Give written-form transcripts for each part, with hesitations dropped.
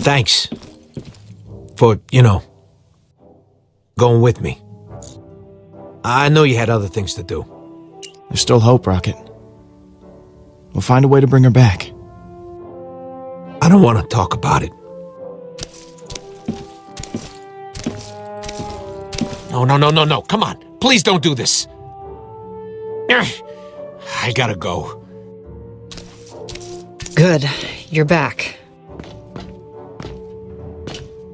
Thanks. For, going with me. I know you had other things to do. There's still hope, Rocket. We'll find a way to bring her back. I don't want to talk about it. No. Come on. Please don't do this. I gotta go. Good. You're back.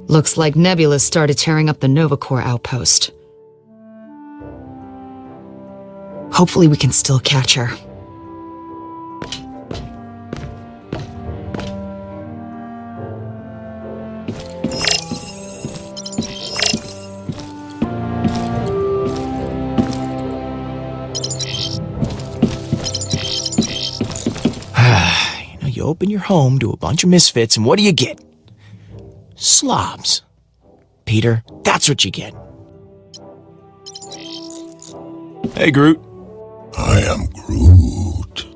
Looks like Nebula started tearing up the Nova Corps outpost. Hopefully we can still catch her. You open your home to a bunch of misfits, and what do you get? Slobs. Peter, that's what you get. Hey, Groot. I am Groot.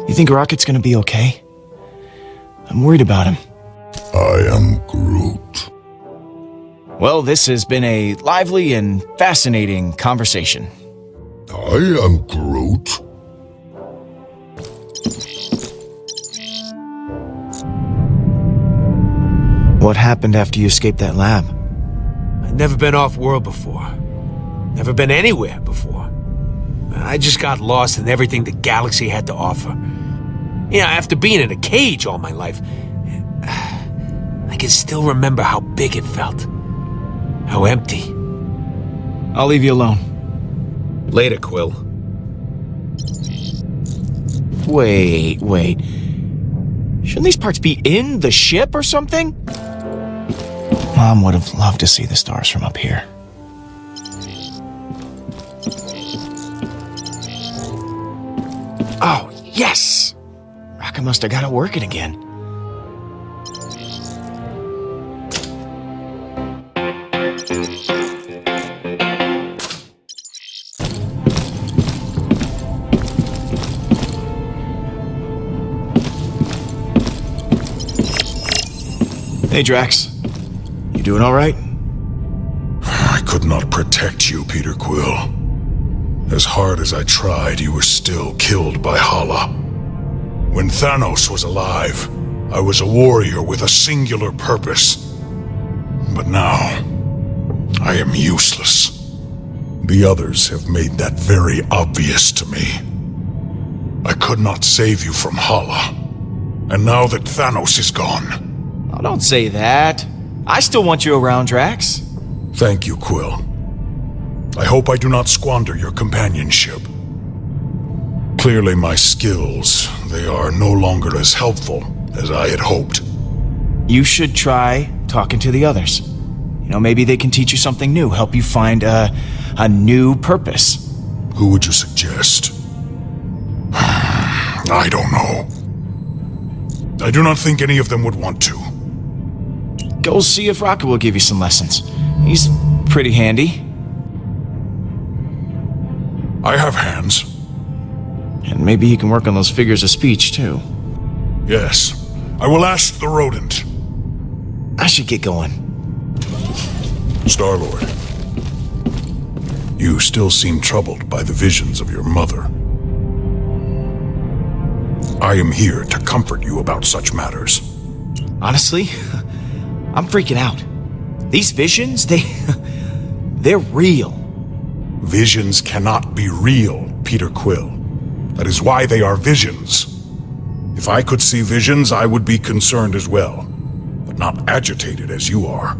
You think Rocket's gonna be okay? I'm worried about him. I am Groot. Well, this has been a lively and fascinating conversation. I am Groot. What happened after you escaped that lab? I'd never been off-world before. Never been anywhere before. I just got lost in everything the galaxy had to offer. After being in a cage all my life, I can still remember how big it felt. How empty. I'll leave you alone. Later, Quill. Wait. Shouldn't these parts be in the ship or something? Mom would have loved to see the stars from up here. Oh, yes! Rocket must have got it working again. Hey, Drax. You doing all right? I could not protect you, Peter Quill. As hard as I tried, you were still killed by Halla. When Thanos was alive, I was a warrior with a singular purpose. But now, I am useless. The others have made that very obvious to me. I could not save you from Halla. And now that Thanos is gone... Oh, don't say that. I still want you around, Drax. Thank you, Quill. I hope I do not squander your companionship. Clearly my skills, they are no longer as helpful as I had hoped. You should try talking to the others. Maybe they can teach you something new, help you find a new purpose. Who would you suggest? I don't know. I do not think any of them would want to. Go see if Rocket will give you some lessons. He's pretty handy. I have hands. And maybe he can work on those figures of speech, too. Yes. I will ask the rodent. I should get going. Star-Lord. You still seem troubled by the visions of your mother. I am here to comfort you about such matters. Honestly, I'm freaking out. These visions, they're real. Visions cannot be real, Peter Quill. That is why they are visions. If I could see visions, I would be concerned as well, but not agitated as you are.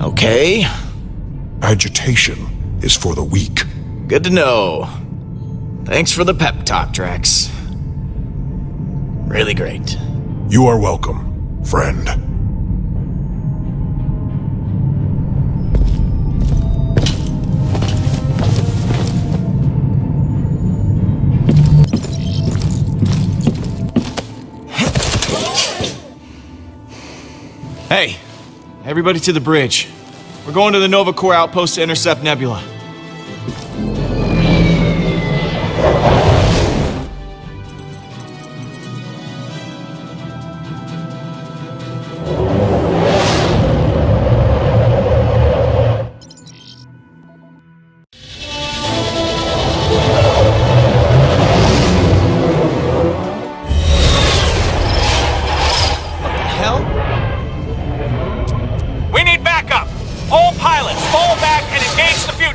Okay. Agitation is for the weak. Good to know. Thanks for the pep talk, Drax. Really great. You are welcome, friend. Hey, everybody to the bridge. We're going to the Nova Corps outpost to intercept Nebula.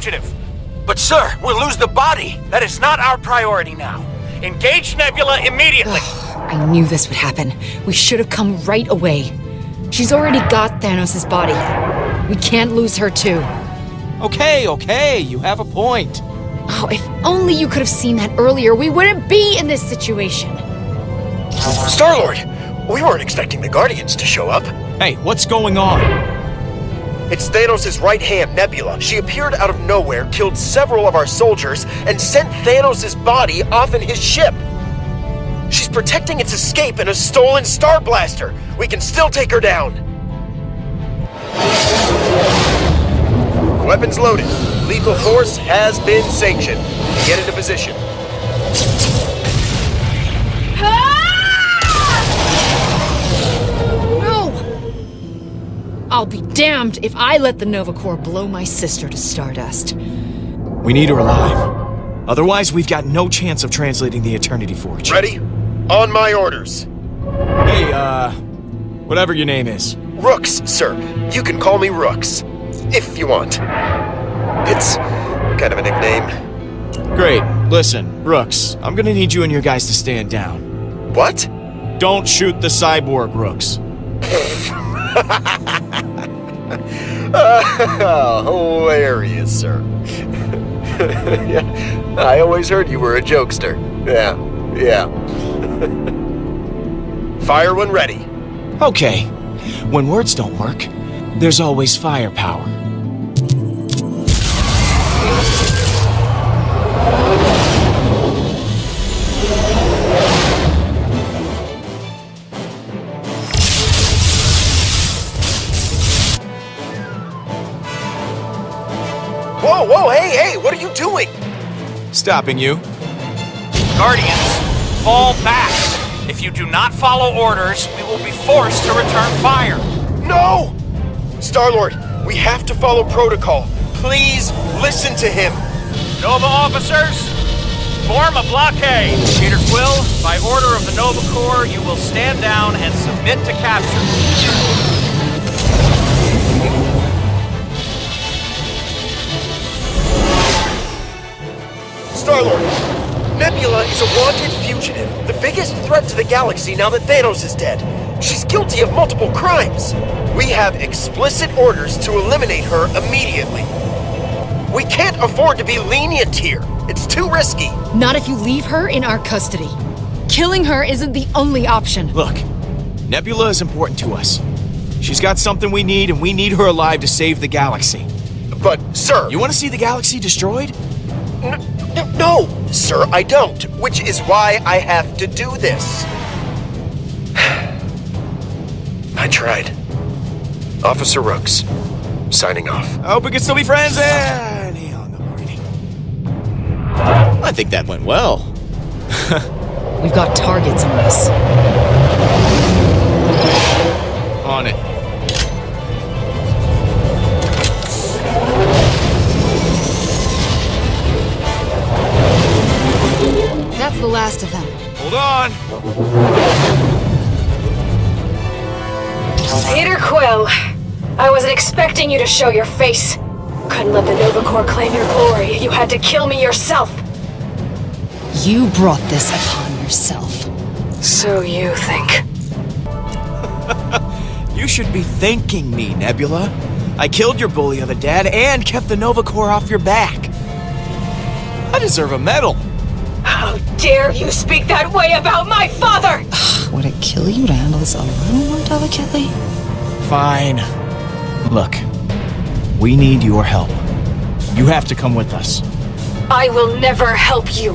fugitive. But sir, we'll lose the body. That is not our priority now. Engage Nebula immediately. I knew this would happen. We should have come right away. She's already got Thanos' body. We can't lose her too. Okay, you have a point. Oh, if only you could have seen that earlier, we wouldn't be in this situation. Star-Lord, we weren't expecting the Guardians to show up. Hey, what's going on? It's Thanos' right hand, Nebula. She appeared out of nowhere, killed several of our soldiers, and sent Thanos' body off in his ship. She's protecting its escape in a stolen Star Blaster. We can still take her down. Weapons loaded. Lethal force has been sanctioned. Get into position. No! I'll be damned if I let the Nova Corps blow my sister to stardust. We need her alive. Otherwise, we've got no chance of translating the Eternity Forge. Ready? On my orders. Hey, whatever your name is. Rooks, sir. You can call me Rooks. If you want. It's kind of a nickname. Great. Listen, Rooks, I'm gonna need you and your guys to stand down. What? Don't shoot the cyborg, Rooks. Hilarious, sir. Yeah, I always heard you were a jokester. Yeah. Fire when ready. Okay. When words don't work, there's always firepower. Whoa, hey, what are you doing? Stopping you. Guardians, fall back. If you do not follow orders, we will be forced to return fire. No! Star-Lord, we have to follow protocol. Please listen to him. Nova officers, form a blockade. Peter Quill, by order of the Nova Corps, you will stand down and submit to capture. Star-Lord, Nebula is a wanted fugitive, the biggest threat to the galaxy now that Thanos is dead. She's guilty of multiple crimes. We have explicit orders to eliminate her immediately. We can't afford to be lenient here. It's too risky. Not if you leave her in our custody. Killing her isn't the only option. Look, Nebula is important to us. She's got something we need, and we need her alive to save the galaxy. But, sir... You want to see the galaxy destroyed? No, sir, I don't. Which is why I have to do this. I tried. Officer Rooks, signing off. I hope we can still be friends, and he hung up already. I think that went well. We've got targets on us. On it. That's the last of them. Hold on. Peter Quill, I wasn't expecting you to show your face. Couldn't let the Nova Corps claim your glory. You had to kill me yourself. You brought this upon yourself. So you think. You should be thanking me, Nebula. I killed your bully of a dad and kept the Nova Corps off your back. I deserve a medal. How dare you speak that way about my father! Would it kill you to handle this a little more delicately? Fine. Look, we need your help. You have to come with us. I will never help you.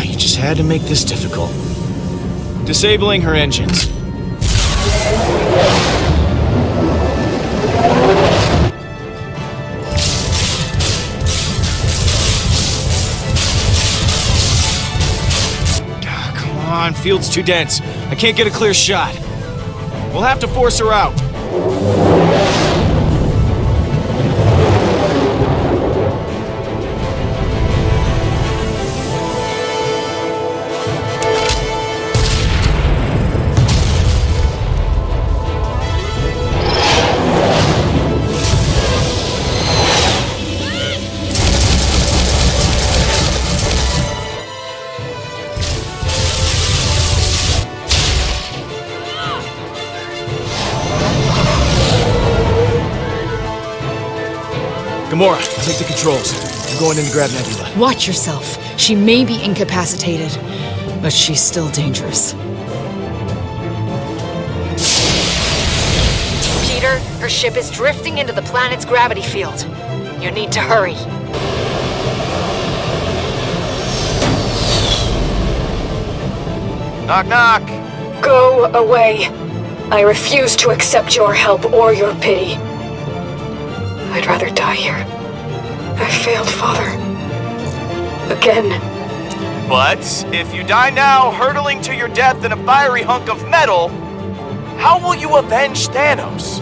You just had to make this difficult. Disabling her engines. Come on, field's too dense. I can't get a clear shot. We'll have to force her out. Gamora, take the controls. I'm going in to grab Nebula. Watch yourself. She may be incapacitated, but she's still dangerous. Peter, her ship is drifting into the planet's gravity field. You need to hurry. Knock, knock. Go away. I refuse to accept your help or your pity. I'd rather die here. I failed, Father. Again. But if you die now, hurtling to your death in a fiery hunk of metal, how will you avenge Thanos?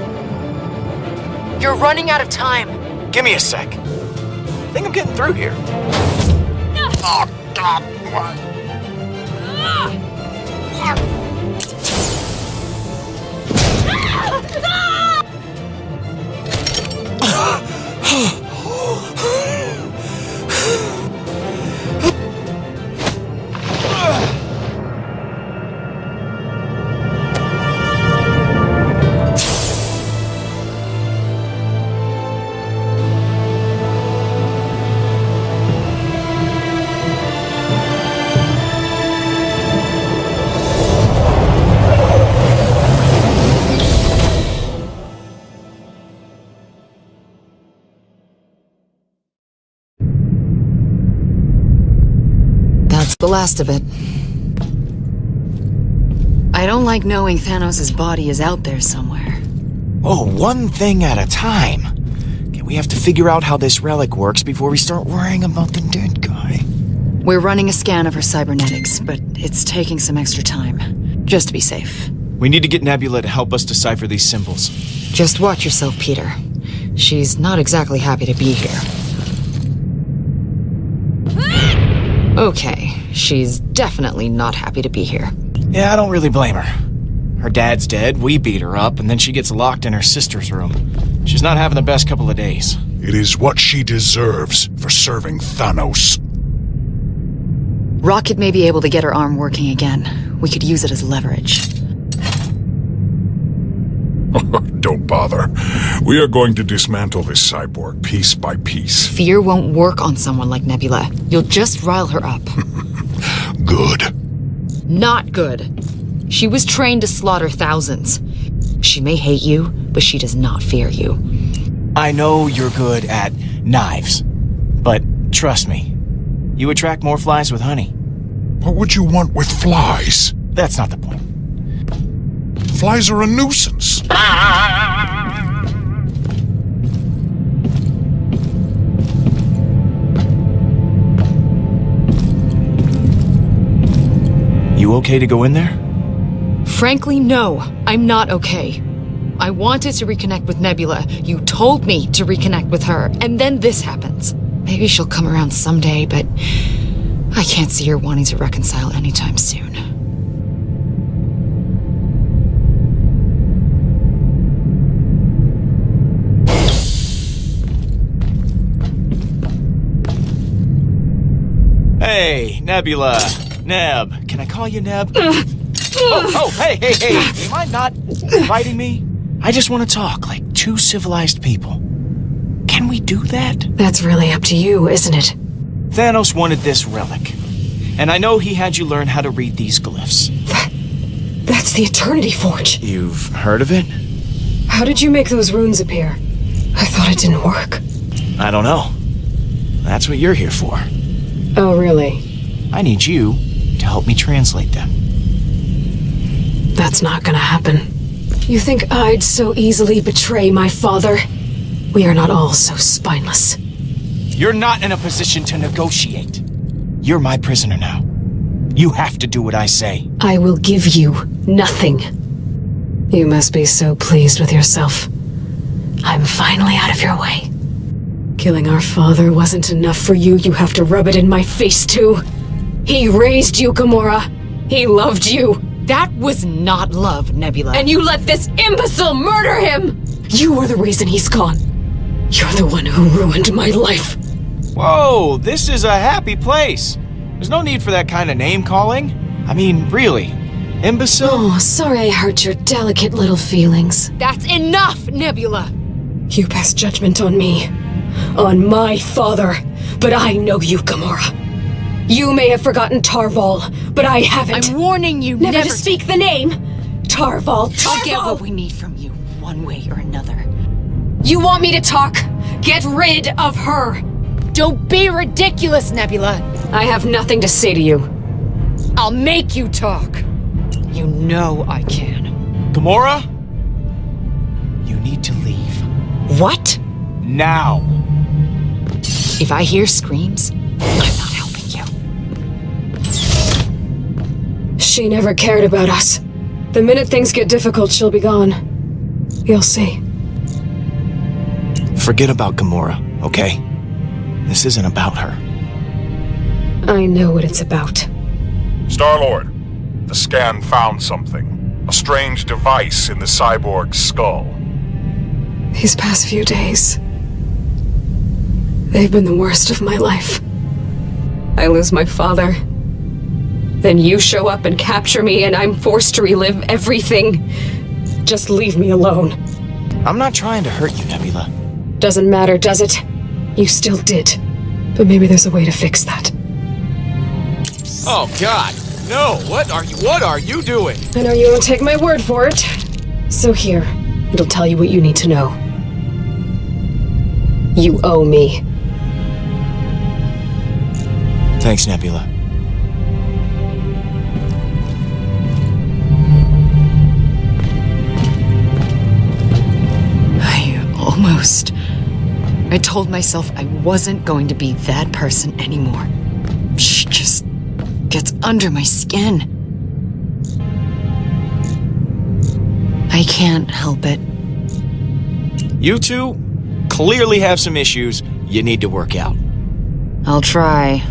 You're running out of time. Give me a sec. I think I'm getting through here. Oh, God. That's the last of it. I don't like knowing Thanos' body is out there somewhere. Whoa, one thing at a time. Okay, we have to figure out how this relic works before we start worrying about the dead guy. We're running a scan of her cybernetics, but it's taking some extra time. Just to be safe. We need to get Nebula to help us decipher these symbols. Just watch yourself, Peter. She's not exactly happy to be here. Okay, she's definitely not happy to be here. Yeah, I don't really blame her. Her dad's dead, we beat her up, and then she gets locked in her sister's room. She's not having the best couple of days. It is what she deserves for serving Thanos. Rocket may be able to get her arm working again. We could use it as leverage. Don't bother. We are going to dismantle this cyborg piece by piece. Fear won't work on someone like Nebula. You'll just rile her up. Good. Not good. She was trained to slaughter thousands. She may hate you, but she does not fear you. I know you're good at knives, but trust me, you attract more flies with honey. What would you want with flies? That's not the point. Flies are a nuisance. You okay to go in there? Frankly, no. I'm not okay. I wanted to reconnect with Nebula. You told me to reconnect with her, and then this happens. Maybe she'll come around someday, but I can't see her wanting to reconcile anytime soon. Hey, Nebula. Neb. Can I call you Neb? Hey. Do you mind not inviting me? I just want to talk like two civilized people. Can we do that? That's really up to you, isn't it? Thanos wanted this relic. And I know he had you learn how to read these glyphs. That's the Eternity Forge. You've heard of it? How did you make those runes appear? I thought it didn't work. I don't know. That's what you're here for. Oh, really? I need you to help me translate them. That's not gonna happen. You think I'd so easily betray my father? We are not all so spineless. You're not in a position to negotiate. You're my prisoner now. You have to do what I say. I will give you nothing. You must be so pleased with yourself. I'm finally out of your way. Killing our father wasn't enough for you. You have to rub it in my face, too. He raised you, Gamora. He loved you. That was not love, Nebula. And you let this imbecile murder him! You were the reason he's gone. You're the one who ruined my life. Whoa, this is a happy place. There's no need for that kind of name-calling. I mean, really. Imbecile? Oh, sorry I hurt your delicate little feelings. That's enough, Nebula! You passed judgment on me. on my father. But I know you, Gamora. You may have forgotten Tarval, but I haven't. I'm warning you Never never to speak the name. Tarval, I'll get what Tarval! we need from you, one way or another. You want me to talk? Get rid of her. Don't be ridiculous, Nebula. I have nothing to say to you. I'll make you talk. You know I can. Gamora? You need to leave. What? Now. If I hear screams, I'm not helping you. She never cared about us. The minute things get difficult, she'll be gone. You'll see. Forget about Gamora, okay? This isn't about her. I know what it's about. Star-Lord, the scan found something. A strange device in the cyborg's skull. These past few days, they've been the worst of my life. I lose my father. Then you show up and capture me, and I'm forced to relive everything. Just leave me alone. I'm not trying to hurt you, Nebula. Doesn't matter, does it? You still did. But maybe there's a way to fix that. Oh, God. No, what are you doing? I know you won't take my word for it. So here, it'll tell you what you need to know. You owe me. Thanks, Nebula. I told myself I wasn't going to be that person anymore. She just gets under my skin. I can't help it. You two clearly have some issues you need to work out. I'll try.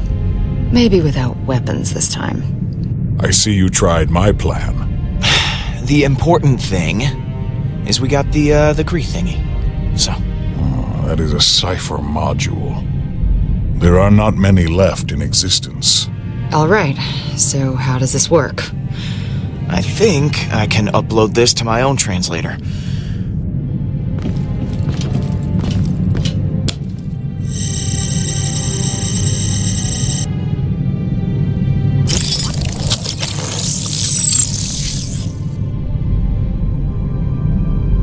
Maybe without weapons this time. I see you tried my plan. The important thing is we got the Kree thingy. So... that is a cipher module. There are not many left in existence. All right, so how does this work? I think I can upload this to my own translator.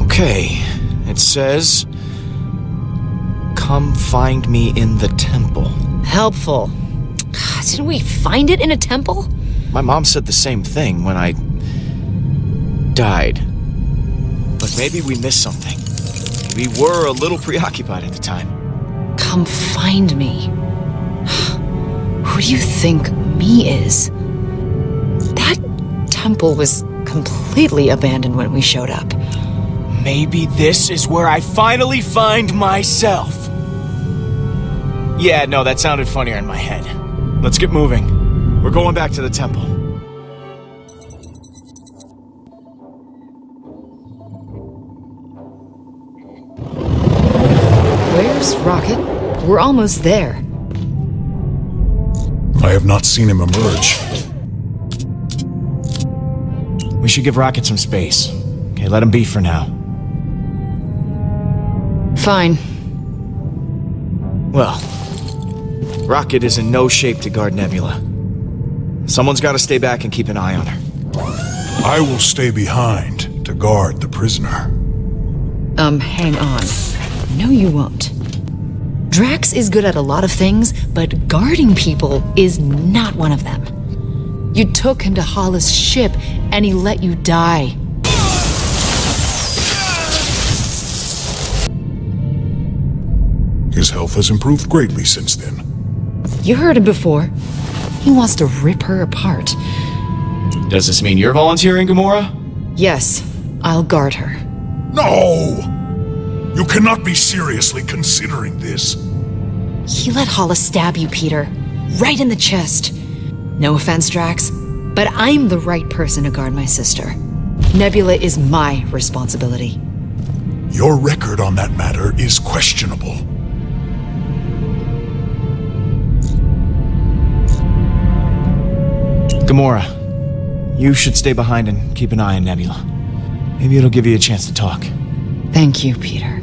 Okay, it says... Come find me in the temple. Helpful. Didn't we find it in a temple? My mom said the same thing when I... died. But maybe we missed something. We were a little preoccupied at the time. Come find me. Who do you think me is? That temple was completely abandoned when we showed up. Maybe this is where I finally find myself. Yeah, no, that sounded funnier in my head. Let's get moving. We're going back to the temple. Where's Rocket? We're almost there. I have not seen him emerge. We should give Rocket some space. Okay, let him be for now. Fine. Well, Rocket is in no shape to guard Nebula. Someone's got to stay back and keep an eye on her. I will stay behind to guard the prisoner. Hang on. No, you won't. Drax is good at a lot of things, but guarding people is not one of them. You took him to Halla's ship, and he let you die. His health has improved greatly since then. You heard him before. He wants to rip her apart. Does this mean you're volunteering, Gamora? Yes, I'll guard her. No! You cannot be seriously considering this. He let Halla stab you, Peter. Right in the chest. No offense, Drax, but I'm the right person to guard my sister. Nebula is my responsibility. Your record on that matter is questionable. Gamora, you should stay behind and keep an eye on Nebula. Maybe it'll give you a chance to talk. Thank you, Peter.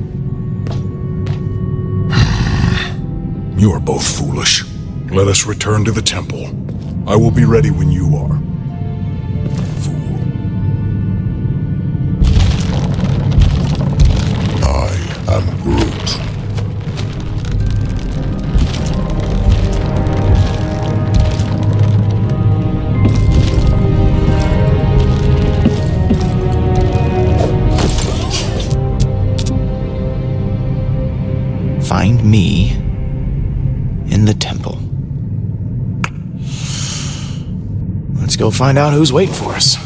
You are both foolish. Let us return to the temple. I will be ready when you are. Fool. I am Groot. Find me in the temple. Let's go find out who's waiting for us.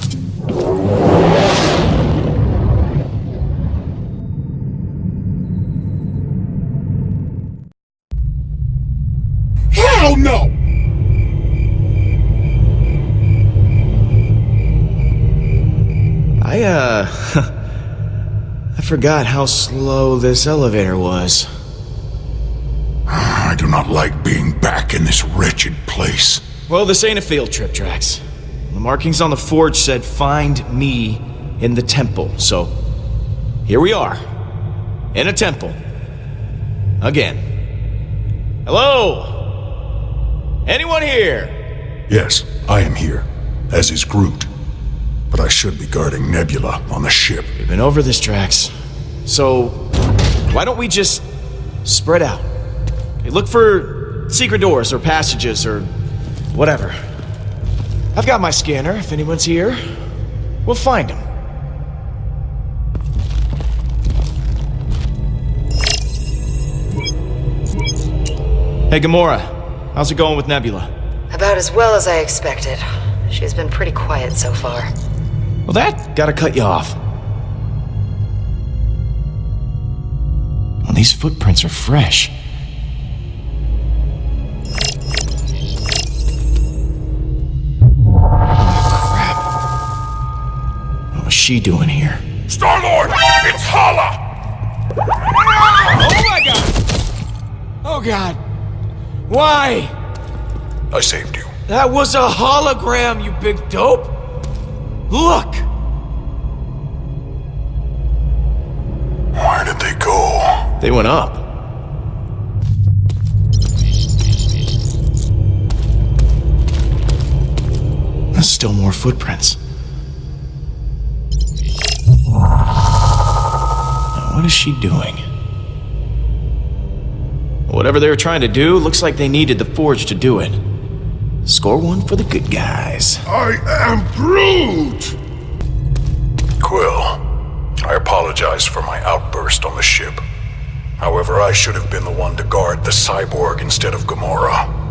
Hell no! I forgot how slow this elevator was. I do not like being back in this wretched place. Well, this ain't a field trip, Drax. The markings on the forge said, find me in the temple. So, here we are. In a temple. Again. Hello? Anyone here? Yes, I am here, as is Groot. But I should be guarding Nebula on the ship. We've been over this, Drax. So, why don't we just spread out? Okay, look for secret doors or passages or whatever. I've got my scanner. If anyone's here, we'll find him. Hey, Gamora. How's it going with Nebula? About as well as I expected. She's been pretty quiet so far. Well, that gotta cut you off. Well, these footprints are fresh. What was she doing here? Star-Lord! It's Halla! Oh my god! Oh god! Why? I saved you. That was a hologram, you big dope! Look! Where did they go? They went up. There's still more footprints. Now, what is she doing? Whatever they were trying to do, looks like they needed the forge to do it. Score one for the good guys. I am Groot! Quill, I apologize for my outburst on the ship. However, I should have been the one to guard the cyborg instead of Gamora.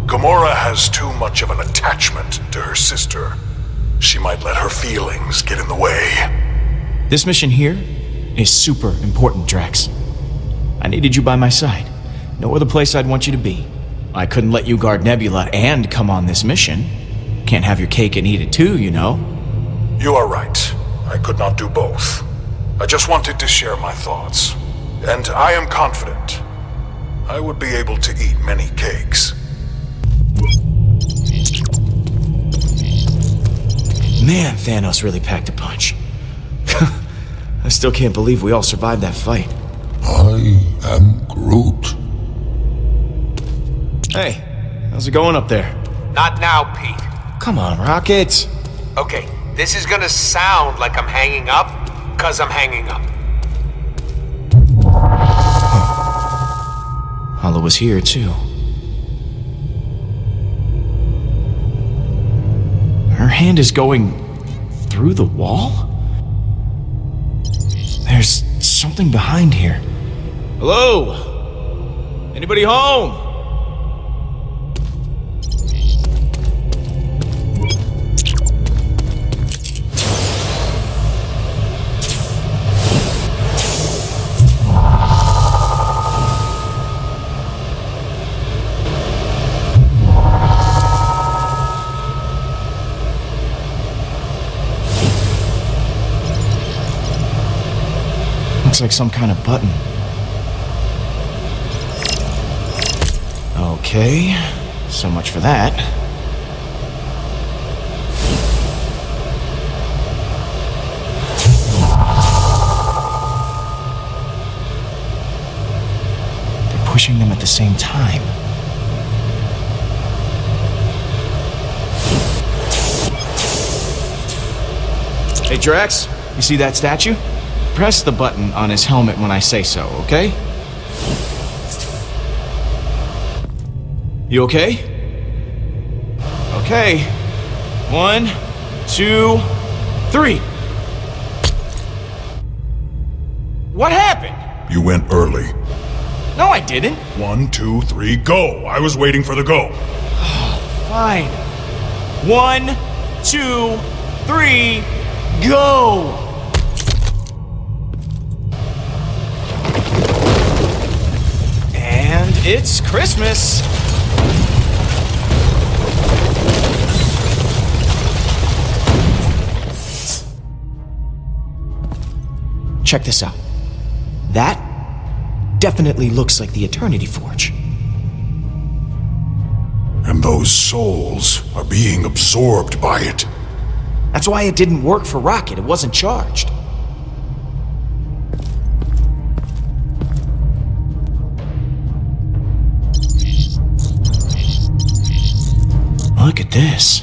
Gamora has too much of an attachment to her sister. She might let her feelings get in the way. This mission here is super important, Drax. I needed you by my side. No other place I'd want you to be. I couldn't let you guard Nebula and come on this mission. Can't have your cake and eat it too, you know. You are right. I could not do both. I just wanted to share my thoughts. And I am confident I would be able to eat many cakes. Man, Thanos really packed a punch. I still can't believe we all survived that fight. I am Groot. Hey, how's it going up there? Not now, Pete. Come on, Rocket. Okay, this is gonna sound like I'm hanging up, 'cause I'm hanging up. Halla was here, too. Her hand is going through the wall? There's something behind here. Hello? Anybody home? Looks like some kind of button. Okay, so much for that. They're pushing them at the same time. Hey, Drax, you see that statue? Press the button on his helmet when I say so, okay? You okay? Okay. 1, 2, 3. What happened? You went early. No, I didn't. 1, 2, 3, go! I was waiting for the go. Fine. 1, 2, 3, go! And it's Christmas. Check this out. That definitely looks like the Eternity Forge. And those souls are being absorbed by it. That's why it didn't work for Rocket. It wasn't charged. Look at this.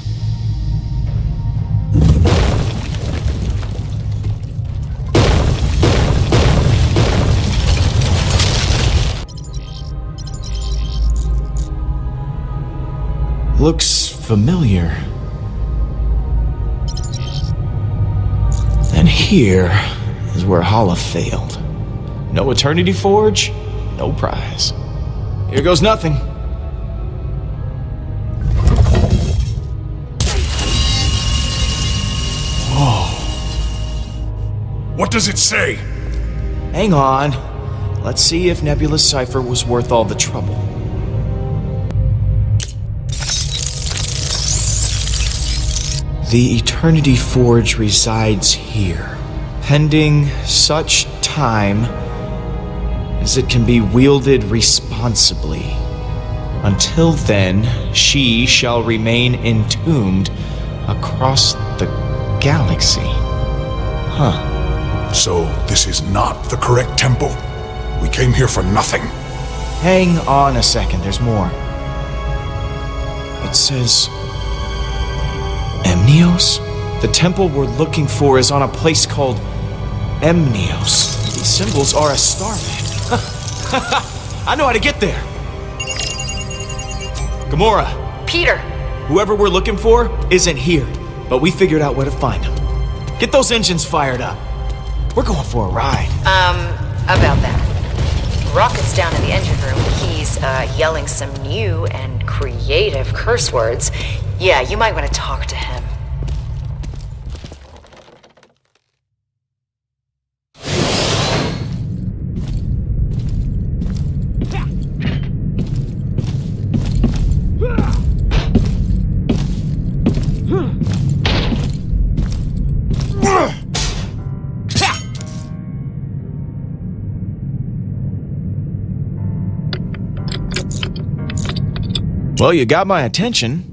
Looks familiar. And here is where Halla failed. No Eternity Forge, no prize. Here goes nothing. Whoa. What does it say? Hang on. Let's see if Nebula's cipher was worth all the trouble. The Eternity Forge resides here, pending such time as it can be wielded responsibly. Until then, she shall remain entombed across the galaxy. Huh. So, this is not the correct temple? We came here for nothing. Hang on a second, there's more. It says Emnios? The temple we're looking for is on a place called Emnios. These symbols are a starman. I know how to get there. Gamora. Peter! Whoever we're looking for isn't here, but we figured out where to find him. Get those engines fired up. We're going for a ride. About that. Rocket's down in the engine room. He's, yelling some new and creative curse words. Yeah, you might want to talk to him. Well, you got my attention.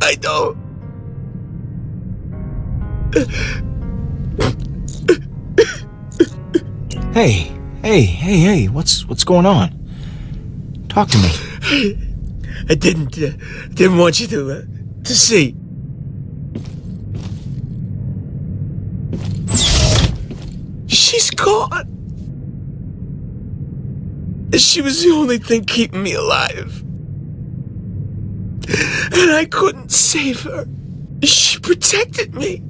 I don't. Hey, what's going on? Talk to me. I didn't want you to see. She's gone. She was the only thing keeping me alive. And I couldn't save her. She protected me.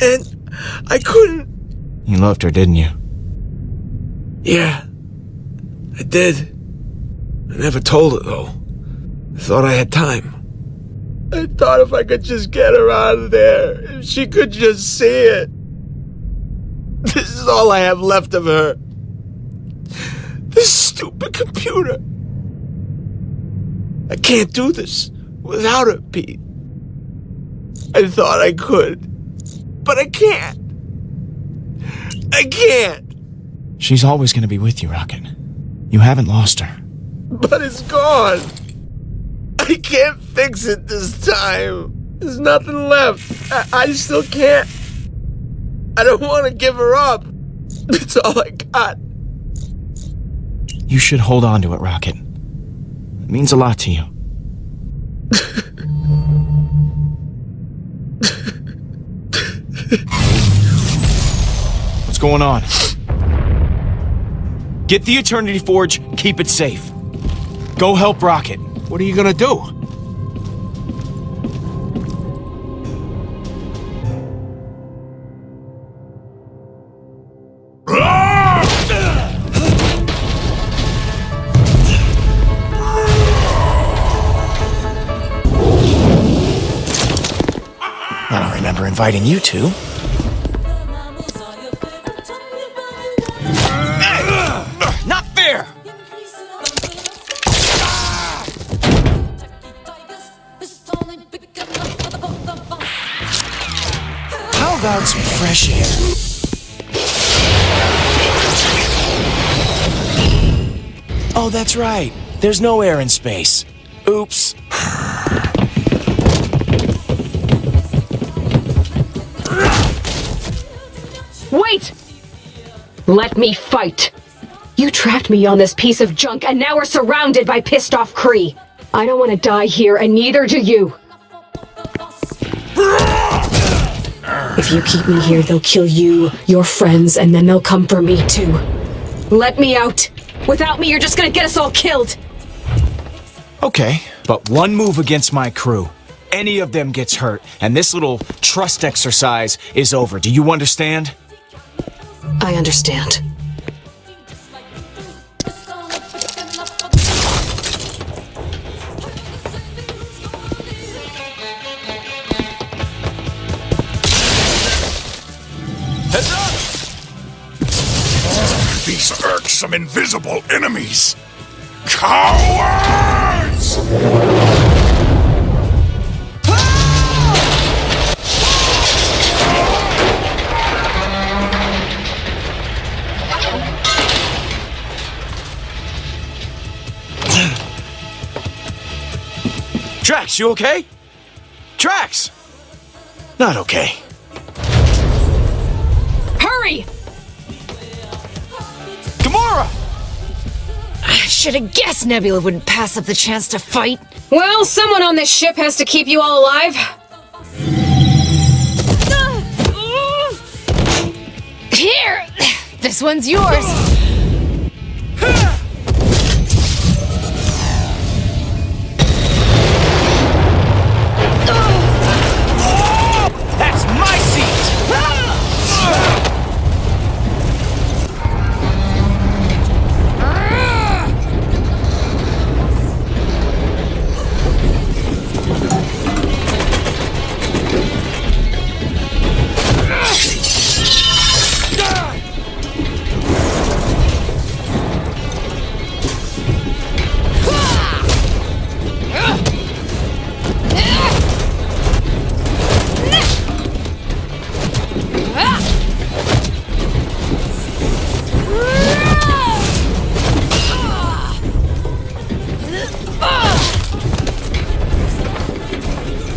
And I couldn't. You loved her, didn't you? Yeah, I did. I never told her, though. I thought I had time. I thought if I could just get her out of there, if she could just see it. This is all I have left of her. This stupid computer. I can't do this without her, Pete. I thought I could, but I can't. I can't. She's always going to be with you, Rocket. You haven't lost her. But it's gone. I can't fix it this time. There's nothing left. I still can't. I don't want to give her up. It's all I got. You should hold on to it, Rocket. It means a lot to you. What's going on? Get the Eternity Forge, keep it safe. Go help Rocket. What are you gonna do? I don't remember inviting you to. Not fair! How about some fresh air? Oh, that's right. There's no air in space. Oops. Wait! Let me fight! You trapped me on this piece of junk, and now we're surrounded by pissed-off Kree. I don't want to die here, and neither do you. If you keep me here, they'll kill you, your friends, and then they'll come for me, too. Let me out! Without me, you're just gonna get us all killed! Okay, but one move against my crew. Any of them gets hurt, and this little trust exercise is over. Do you understand? I understand. Heads up! These irksome invisible enemies! Cowards! Drax, you okay? Drax! Not okay. Hurry! Gamora! I should have guessed Nebula wouldn't pass up the chance to fight. Well, someone on this ship has to keep you all alive. Here! This one's yours. That's my seat!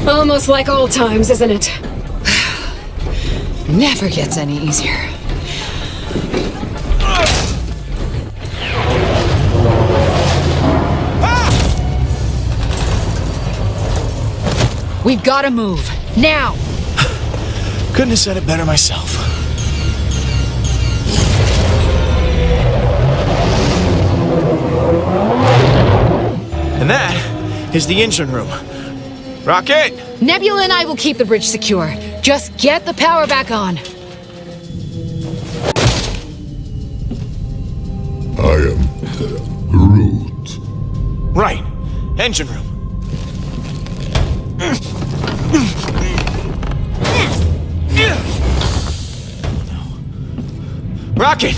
Almost like old times, isn't it? Never gets any easier. We've got to move. Now! Couldn't have said it better myself. And that is the engine room. Rocket! Nebula and I will keep the bridge secure. Just get the power back on. I am Groot. Right. Engine room. Rocket!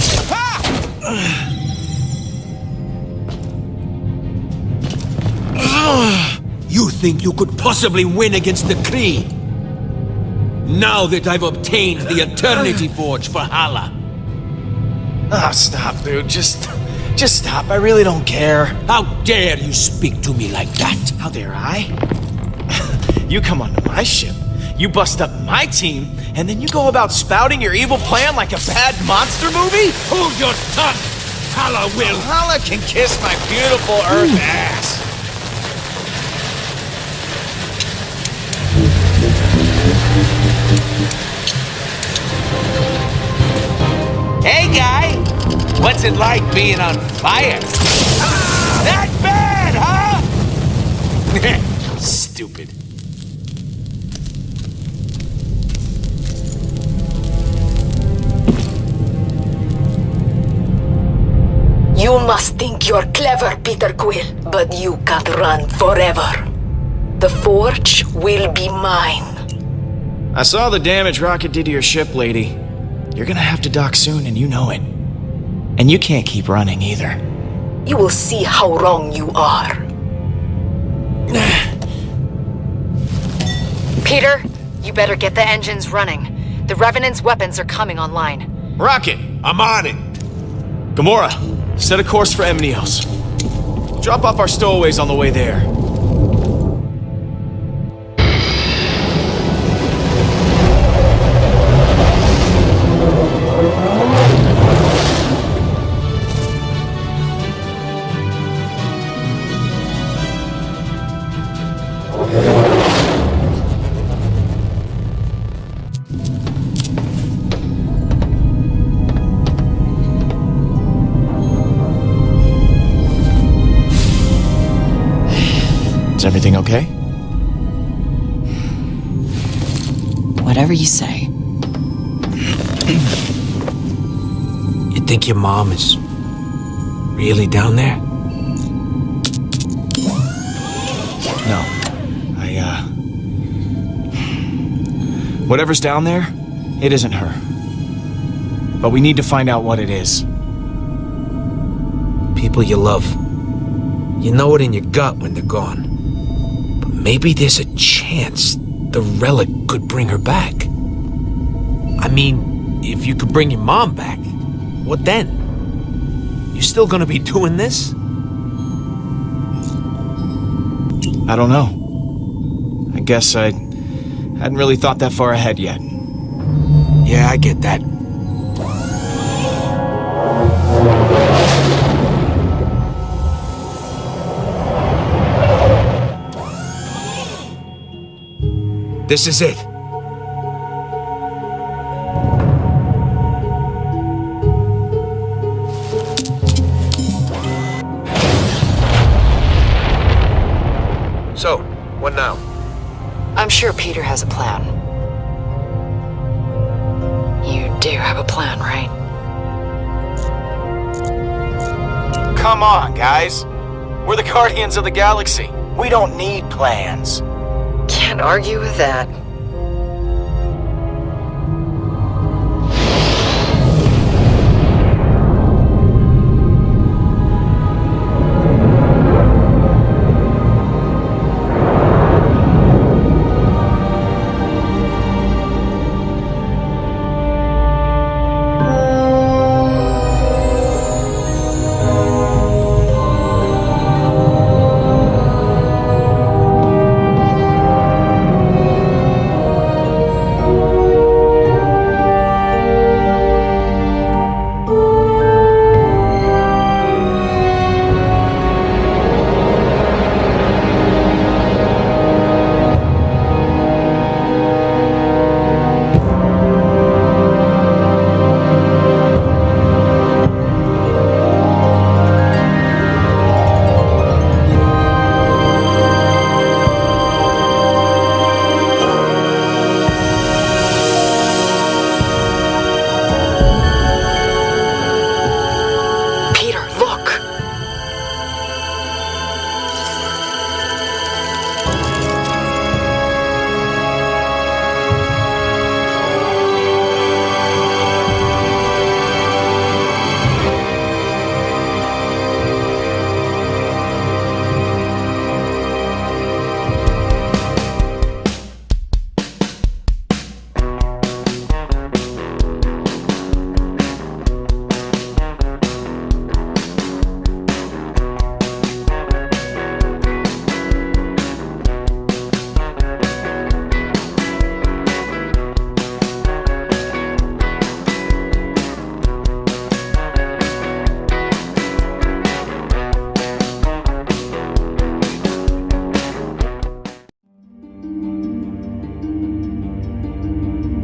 You think you could possibly win against the Kree? Now that I've obtained the Eternity Forge for Halla. Oh, stop, dude. Just Just stop. I really don't care. How dare you speak to me like that? How dare I? You come onto my ship, you bust up my team, and then you go about spouting your evil plan like a bad monster movie? Hold your tongue! Halla will! Halla can kiss my beautiful Earth ass. Hey, guy! What's it like being on fire? That bad, huh? Stupid. You must think you're clever, Peter Quill, but you can't run forever. The forge will be mine. I saw the damage Rocket did to your ship, lady. You're gonna have to dock soon, and you know it. And you can't keep running either. You will see how wrong you are. Peter, you better get the engines running. The Revenant's weapons are coming online. Rocket! I'm on it. Gamora, set a course for Emnios. Drop off our stowaways on the way there. Is everything okay? Whatever you say. You think your mom is really down there? No. Whatever's down there, it isn't her. But we need to find out what it is. People you love. You know it in your gut when they're gone. But maybe there's a chance the relic could bring her back. I mean, if you could bring your mom back, what then? You still gonna be doing this? I don't know. I guess I hadn't really thought that far ahead yet. Yeah, I get that. This is it. So, what now? I'm sure Peter has a plan. You do have a plan, right? Come on, guys. We're the Guardians of the Galaxy. We don't need plans. Can't argue with that.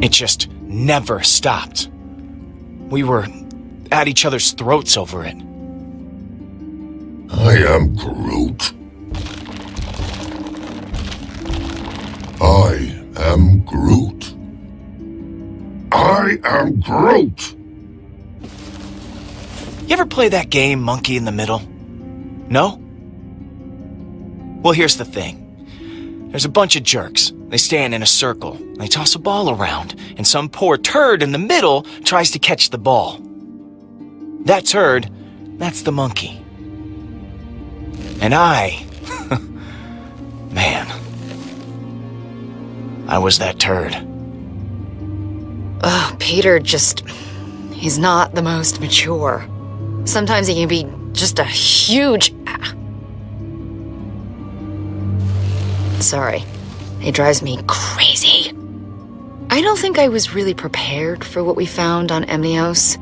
It just never stopped. We were at each other's throats over it. I am Groot. I am Groot. I am Groot. You ever play that game, Monkey in the Middle? No? Well, here's the thing. There's a bunch of jerks. They stand in a circle. They toss a ball around, and some poor turd in the middle tries to catch the ball. That turd, that's the monkey. And I... man. I was that turd. Peter he's not the most mature. Sometimes he can be just a huge... Sorry. It drives me crazy. I don't think I was really prepared for what we found on Emnios.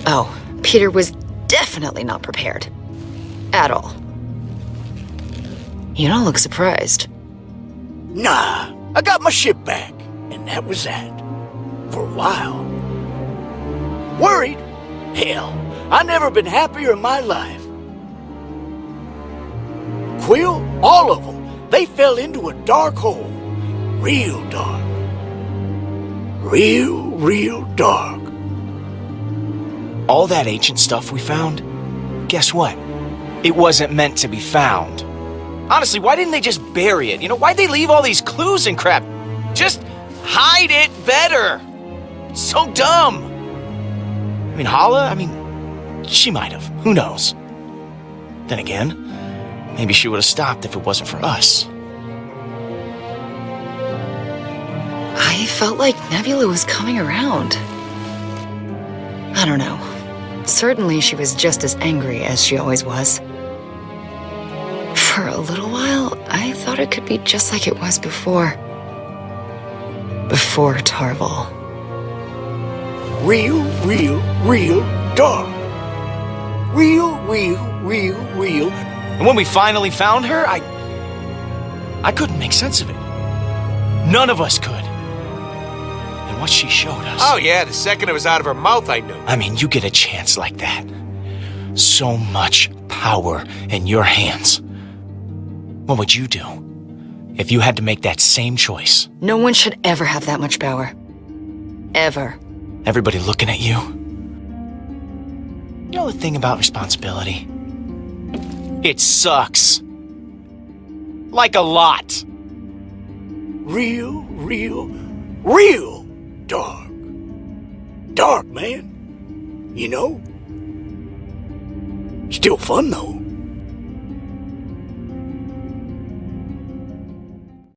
Oh, Peter was definitely not prepared. At all. You don't look surprised. Nah, I got my ship back, and that was that. For a while. Worried? Hell, I never been happier in my life. Quill, all of them, they fell into a dark hole. Real dark. Real dark. All that ancient stuff we found, guess what? It wasn't meant to be found. Honestly, why didn't they just bury it? Why'd they leave all these clues and crap? Just hide it better. So dumb. Halla, she might have. Who knows? Then again, maybe she would have stopped if it wasn't for us. I felt like Nebula was coming around. I don't know. Certainly she was just as angry as she always was. For a little while, I thought it could be just like it was before. Before Tarval. Real dark. Real. And when we finally found her, I couldn't make sense of it. None of us could. And what she showed us... Oh yeah, the second it was out of her mouth, I knew. You get a chance like that. So much power in your hands. What would you do if you had to make that same choice? No one should ever have that much power. Ever. Everybody looking at you. You know the thing about responsibility? It sucks. Like a lot. Real dark. Dark, man. Still fun, though.